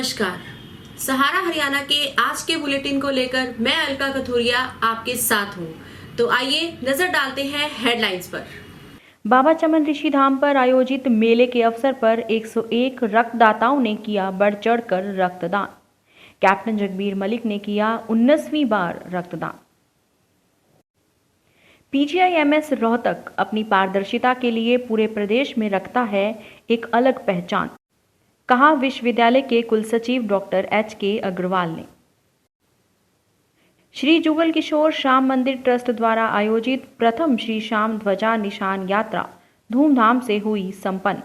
नमस्कार। सहारा हरियाणा के आज के बुलेटिन को लेकर मैं अलका कथोरिया आपके साथ हूं। तो आइए नजर डालते हैं हेडलाइंस पर। बाबा चमन ऋषि धाम पर आयोजित मेले के अवसर पर 101 रक्तदाताओं ने किया बढ़ चढ़कर रक्तदान। कैप्टन जगबीर मलिक ने किया 19वीं बार रक्तदान। पीजीआईएमएस रोहतक अपनी पारदर्शिता के लिए पूरे प्रदेश में रखता है एक अलग पहचान, कहा विश्वविद्यालय के कुलसचिव डॉक्टर एच.के. अग्रवाल ने। श्री जुगल किशोर श्याम मंदिर ट्रस्ट द्वारा आयोजित प्रथम श्री श्याम ध्वजा निशान यात्रा धूमधाम से हुई संपन्न।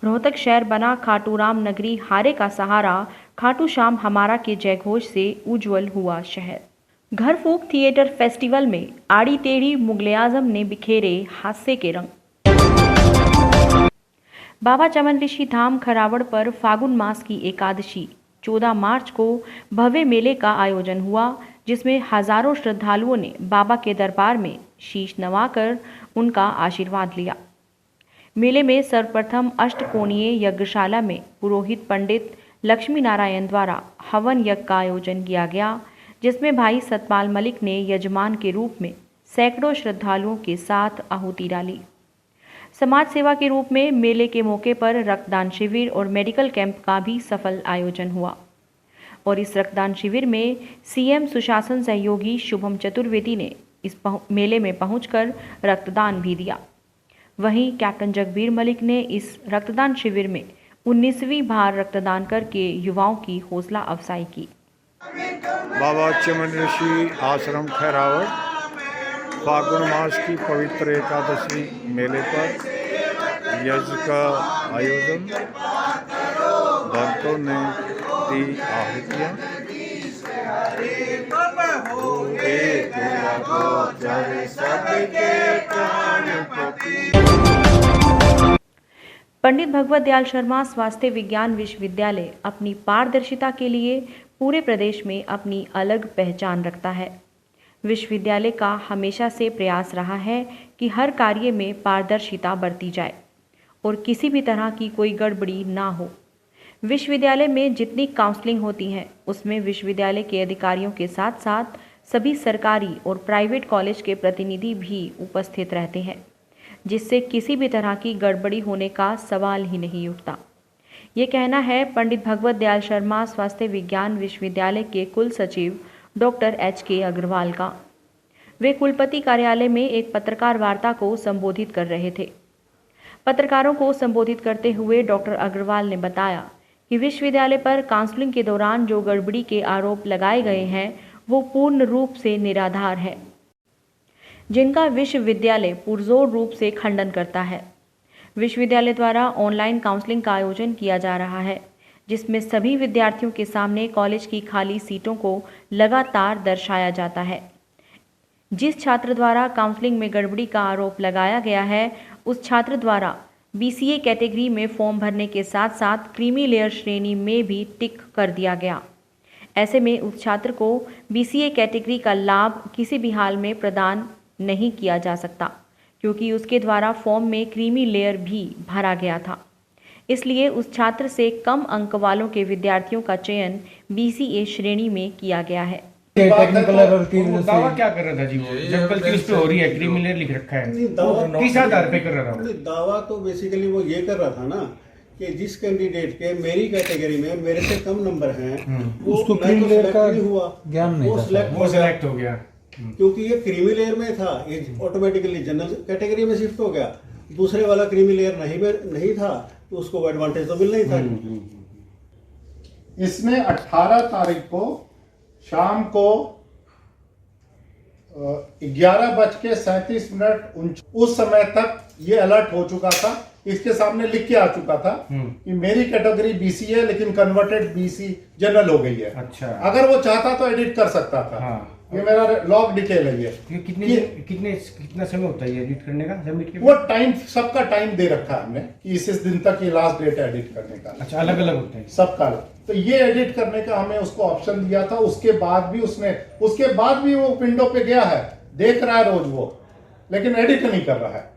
रोहतक शहर बना खाटू राम नगरी हारे का सहारा, खाटू श्याम हमारा के जयघोष से उज्जवल हुआ शहर। घर फूक थिएटर फेस्टिवल में आड़ी टेढ़ी मुगले आजम ने बिखेरे हास्य के रंग। बाबा चमन ऋषि धाम खरावड़ पर फागुन मास की एकादशी 14 मार्च को भव्य मेले का आयोजन हुआ, जिसमें हजारों श्रद्धालुओं ने बाबा के दरबार में शीश नवाकर उनका आशीर्वाद लिया। मेले में सर्वप्रथम अष्टकोणीय यज्ञशाला में पुरोहित पंडित लक्ष्मी नारायण द्वारा हवन यज्ञ का आयोजन किया गया, जिसमें भाई सतपाल मलिक ने यजमान के रूप में सैकड़ों श्रद्धालुओं के साथ आहुति डाली। समाज सेवा के रूप में मेले के मौके पर रक्तदान शिविर और मेडिकल कैंप का भी सफल आयोजन हुआ और इस रक्तदान शिविर में सीएम सुशासन सहयोगी शुभम चतुर्वेदी ने इस मेले में पहुंचकर रक्तदान भी दिया। वहीं कैप्टन जगबीर मलिक ने इस रक्तदान शिविर में 19वीं बार रक्तदान करके युवाओं की हौसला अफजाई की। बाबा चमन ऋषि आश्रम खैरावड़ फागुन मास की पवित्र एकादशी मेले पर यज्ञ का आयोजन, भक्तों ने दी आहुतियाँ। पंडित भगवत दयाल शर्मा स्वास्थ्य विज्ञान विश्वविद्यालय अपनी पारदर्शिता के लिए पूरे प्रदेश में अपनी अलग पहचान रखता है। विश्वविद्यालय का हमेशा से प्रयास रहा है कि हर कार्य में पारदर्शिता बरती जाए और किसी भी तरह की कोई गड़बड़ी ना हो। विश्वविद्यालय में जितनी काउंसलिंग होती है उसमें विश्वविद्यालय के अधिकारियों के साथ साथ सभी सरकारी और प्राइवेट कॉलेज के प्रतिनिधि भी उपस्थित रहते हैं, जिससे किसी भी तरह की गड़बड़ी होने का सवाल ही नहीं उठता। ये कहना है पंडित भगवत दयाल शर्मा स्वास्थ्य विज्ञान विश्वविद्यालय के कुल सचिव डॉक्टर एच.के. अग्रवाल का। वे कुलपति कार्यालय में एक पत्रकार वार्ता को संबोधित कर रहे थे। पत्रकारों को संबोधित करते हुए डॉक्टर अग्रवाल ने बताया कि विश्वविद्यालय पर काउंसलिंग के दौरान जो गड़बड़ी के आरोप लगाए गए हैं वो पूर्ण रूप से निराधार है, जिनका विश्वविद्यालय पुरजोर रूप से खंडन करता है। विश्वविद्यालय द्वारा ऑनलाइन काउंसलिंग का आयोजन किया जा रहा है, जिसमें सभी विद्यार्थियों के सामने कॉलेज की खाली सीटों को लगातार दर्शाया जाता है। जिस छात्र द्वारा काउंसलिंग में गड़बड़ी का आरोप लगाया गया है, उस छात्र द्वारा बीसीए कैटेगरी में फॉर्म भरने के साथ साथ क्रीमी लेयर श्रेणी में भी टिक कर दिया गया। ऐसे में उस छात्र को बीसीए कैटेगरी का लाभ किसी भी हाल में प्रदान नहीं किया जा सकता, क्योंकि उसके द्वारा फॉर्म में क्रीमी लेयर भी भरा गया था। इसलिए उस छात्र से कम अंक वालों के विद्यार्थियों का चयन बीसीए श्रेणी में किया गया है। टेक्निकल एरर की वजह से दावा क्या कर रहा था जी वो, जब गलती उस पे हो रही है, क्रीमी लेयर लिख रखा है, किस आधार पे कर रहा था? दावा तो बेसिकली वो ये कर रहा था ना कि जिस कैंडिडेट के मेरी कैटेगरी में मेरे से कम नंबर हैं उसको क्रीमी लेयर का हुआ ज्ञान नहीं वो सिलेक्ट हो गया, क्योंकि ये क्रीमी लेयर में था, ये ऑटोमेटिकली जनरल कैटेगरी में शिफ्ट हो गया। दूसरे वाला क्रीमी लेयर नहीं था तो उसको एडवांटेज तो मिलना ही था। इसमें 18 तारीख को शाम को 11:37 उस समय तक ये अलर्ट हो चुका था, इसके सामने लिख के आ चुका था कि मेरी कैटेगरी बीसी है लेकिन कन्वर्टेड बीसी जनरल हो गई है। अच्छा, अगर वो चाहता तो एडिट कर सकता था। हाँ। ये मेरा लॉग डिटेल है। ये कितना समय होता है ये एडिट करने का, सबमिट के? वो टाइम, सबका टाइम दे रखा है हमने कि इस दिन तक ये लास्ट डेट है एडिट करने का। अच्छा, अलग अलग होता है सबका। तो ये एडिट करने का हमने उसको ऑप्शन दिया था। उसके बाद भी वो विंडो पे गया है, देख रहा है रोज वो, लेकिन एडिट नहीं कर रहा है।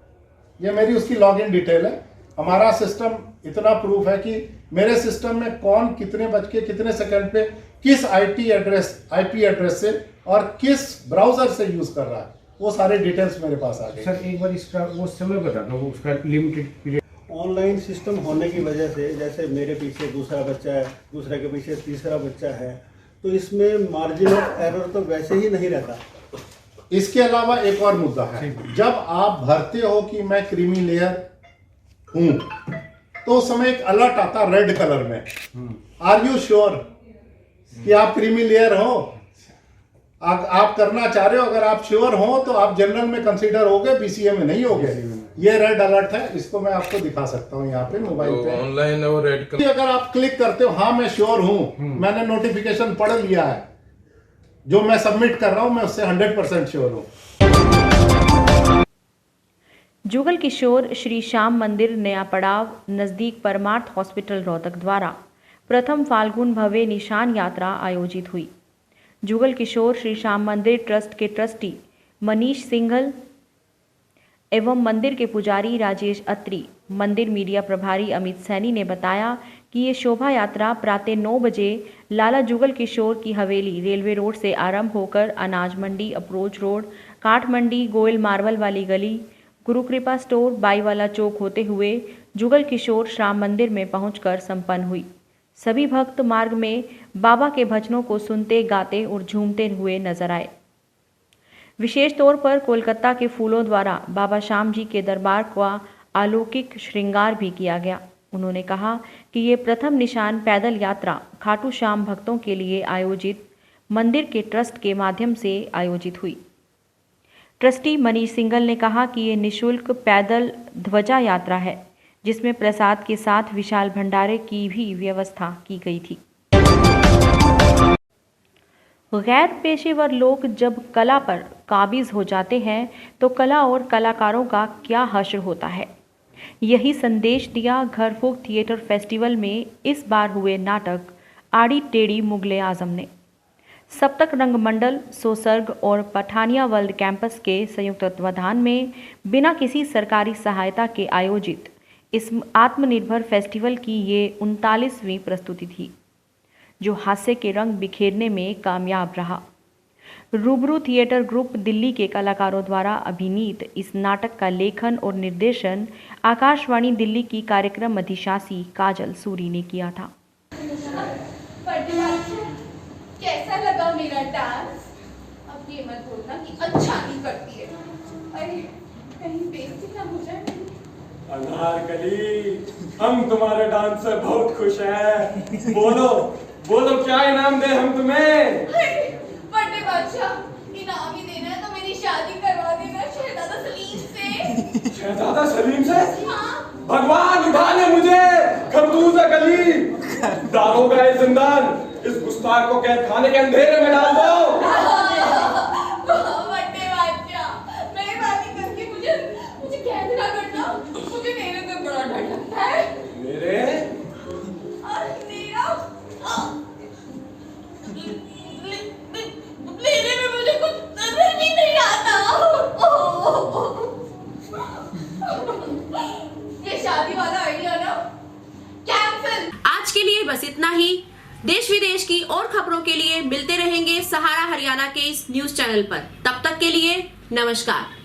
ये मेरी उसकी लॉगिन डिटेल है। हमारा सिस्टम इतना प्रूफ है कि मेरे सिस्टम में कौन कितने बज के कितने सेकंड पे किस आईपी एड्रेस से और किस ब्राउजर से यूज कर रहा है, वो सारे डिटेल्स मेरे पास आ गए। सर एक बार इसका वो समय बता दो, उसका लिमिटेड पीरियड। ऑनलाइन सिस्टम होने की वजह से जैसे मेरे पीछे दूसरा बच्चा है, दूसरे के पीछे तीसरा बच्चा है, तो इसमें मार्जिन ऑफ एरर तो वैसे ही नहीं रहता। इसके अलावा एक और मुद्दा है, जब आप भरते हो कि मैं क्रीमी लेयर हूं, तो उस समय एक अलर्ट आता रेड कलर में, आर यू श्योर कि आप क्रीमी लेयर हो, आप करना चाह रहे हो। अगर आप श्योर हो तो आप जनरल में कंसीडर होगे, बीसीए में नहीं होगे। ये रेड अलर्ट है, इसको मैं आपको दिखा सकता हूँ यहाँ पे मोबाइल पे। ऑनलाइन है वो रेड कलर। अगर आप क्लिक करते हो, हाँ मैं श्योर हूं, मैंने नोटिफिकेशन पढ़ लिया है, जो मैं सबमिट कर रहा हूं मैं उससे 100% श्योर हूं। जुगल किशोर श्री श्याम मंदिर नया पड़ाव नज़दीक परमार्थ हॉस्पिटल रोहतक द्वारा प्रथम फाल्गुन भव्य निशान यात्रा आयोजित हुई। जुगल किशोर श्री श्याम मंदिर ट्रस्ट के ट्रस्टी मनीष सिंघल एवं मंदिर के पुजारी राजेश अत्री, मंदिर मीडिया प्रभारी अमित सैनी ने बताया कि ये शोभा यात्रा प्रातः 9 बजे लाला जुगल किशोर की हवेली रेलवे रोड से आरंभ होकर अनाज मंडी, अप्रोच रोड, काठ मंडी, गोयल मार्बल वाली गली, गुरु कृपा स्टोर, बाईवाला चौक होते हुए जुगल किशोर श्याम मंदिर में पहुंचकर संपन्न हुई। सभी भक्त मार्ग में बाबा के भजनों को सुनते, गाते और झूमते हुए नजर आए। विशेष तौर पर कोलकाता के फूलों द्वारा बाबा श्याम जी के दरबार का अलौकिक श्रृंगार भी किया गया। उन्होंने कहा कि ये प्रथम निशान पैदल यात्रा खाटू श्याम भक्तों के लिए आयोजित मंदिर के ट्रस्ट के माध्यम से आयोजित हुई। ट्रस्टी मनीष सिंघल ने कहा कि ये निःशुल्क पैदल ध्वजा यात्रा है, जिसमें प्रसाद के साथ विशाल भंडारे की भी व्यवस्था की गई थी। गैर पेशेवर लोग जब कला पर काबिज हो जाते हैं तो कला और कलाकारों का क्या हश्र होता है, यही संदेश दिया घरफोक थिएटर फेस्टिवल में इस बार हुए नाटक आड़ी टेढ़ी मुगले आजम ने। सप्तक रंगमंडल, सोसर्ग और पठानिया वर्ल्ड कैंपस के संयुक्त तत्वाधान में बिना किसी सरकारी सहायता के आयोजित इस आत्मनिर्भर फेस्टिवल की ये 39वीं प्रस्तुति थी, जो हास्य के रंग बिखेरने में कामयाब रहा। रूबरू थिएटर ग्रुप दिल्ली के कलाकारों द्वारा अभिनीत इस नाटक का लेखन और निर्देशन आकाशवाणी दिल्ली की कार्यक्रम अधिशासी काजल सूरी ने किया था। कैसा लगा मेरा डांस? अब ये मत बोलना कि अच्छा नहीं करती है। अरे कहीं बेइज्जती ना हो जाए। अनारकली, हम तुम्हारे डांस से बहुत खुश हैं। बोलो बोलो क्या इनाम दे हम तुम्हें? बर्थडे बादशाह, इनाम ही देना है तो मेरी शादी करवा देना शहजादा सलीम से। शहजादा सलीम से? हाँ। भगवान उठा ले मुझे, खरबूजा गली, दारोगा ए जिंदान, इस गुस्ताख को कैद खाने के अंधेरे में डाल दो। बर्थडे बादशाह, मेहरबानी करके मुझे कैद ना करना। मुझे मेरे से बड़ा डर लगता है। मेरे? मेरे में मुझे कुछ नजर भी नहीं आता। ये शादी वाला आइडिया ना कैंसिल। आज के लिए बस इतना ही। देश विदेश की और खबरों के लिए मिलते रहेंगे सहारा हरियाणा के इस न्यूज चैनल पर। तब तक के लिए नमस्कार।